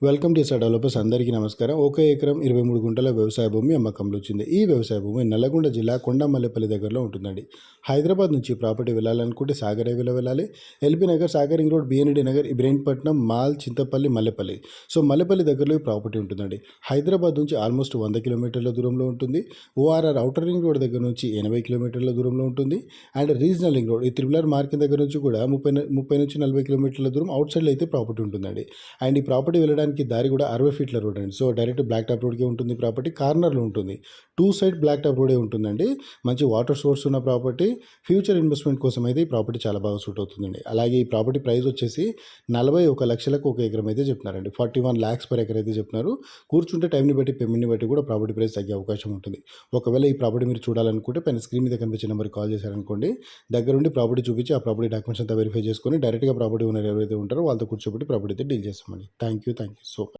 Welcome to SR developers. అందరికీ నమస్కారం. 1 ఎకరం 23 గుంటల వ్యవసాయ భూమి అమ్మకంలో వచ్చింది. ఈ వ్యవసాయ భూమి నల్లగొండ జిల్లా కొండమల్లేపల్లి దగ్గరలో ఉంటుందండి. హైదరాబాద్ నుంచి ప్రాపర్టీ వెళ్ళాలనుకుంటే సాగర్ హైవేలో వెళ్ళాలి. ఎల్బీ నగర్, సాగరింగ్ రోడ్, బిఎన్డి నగర్, ఇబ్రహీంపట్నం, మాల్, చింతపల్లి, మల్లెపల్లి. సో మల్లెపల్లి దగ్గరలో ఈ ప్రాపర్టీ ఉంటుందండి. హైదరాబాద్ నుంచి ఆల్మోస్ట్ 100 కిలోమీటర్ల దూరంలో ఉంటుంది. ఓఆర్ఆర్ ఔటర్ రింగ్ రోడ్ దగ్గర నుంచి 80 కిలోమీటర్ల దూరంలో ఉంటుంది. అండ్ రీజనల్ రింగ్ రోడ్, ఈ త్రిబుల్ మార్కెట్ దగ్గర నుంచి కూడా 30 నుంచి 40 కిలోమీటర్ల దూరం అవుట్ సైడ్లో అయితే ప్రాపర్టీ ఉంటుందండి. అండ్ ఈ ప్రాపర్టీ వెళ్ళడానికి దారి కూడా 60 ఫీట్ల రోడ్ అండి. సో డైరెక్ట్ బ్లాక్ టాప్ రోడ్కే ఉంటుంది. ప్రాపర్టీ కార్నర్లో ఉంటుంది. 2 సైడ్ బ్లాక్ టాప్ రోడే ఉంటుందండి. మంచి వాటర్ సోర్స్ ఉన్న ప్రాపర్టీ. ఫ్యూచర్ ఇన్వెస్ట్మెంట్ కోసం అయితే ఈ ప్రాపర్టీ చాలా బాగా సూట్ అవుతుందండి. అలాగే ఈ ప్రాపర్టీ ప్రైస్ వచ్చేసి 41 లక్షలకు 1 ఎకరం అయితే చెప్తున్నారండి. 41 lakhs per ఎకర్ అయితే చెప్తున్నారు. కూర్చుంటే టైంని బట్టి, పేమెంట్ని బట్టి కూడా ప్రాపర్టీ ప్రైస్ తగ్గే అవకాశం ఉంటుంది. ఒకవేళ ఈ ప్రాపర్టీ మీరు చూడాలనుకుంటే పైన స్క్రీన్ మీద కనిపించే నెంబర్కి కాల్ చేశారనుకోండి, దగ్గరుండి ప్రాపర్టీ చూపించి ఆ ప్రాపర్టీ డాక్యుమెంట్స్ అంతా వెరిఫై చేసుకొని డైరెక్ట్గా ప్రాపర్టీ ఓనర్ ఎవరైతే ఉంటారో వాళ్ళతో కూర్చోబెట్టి ప్రాపర్టీ అయితే డీల్ చేస్తామండి. Thank you so much.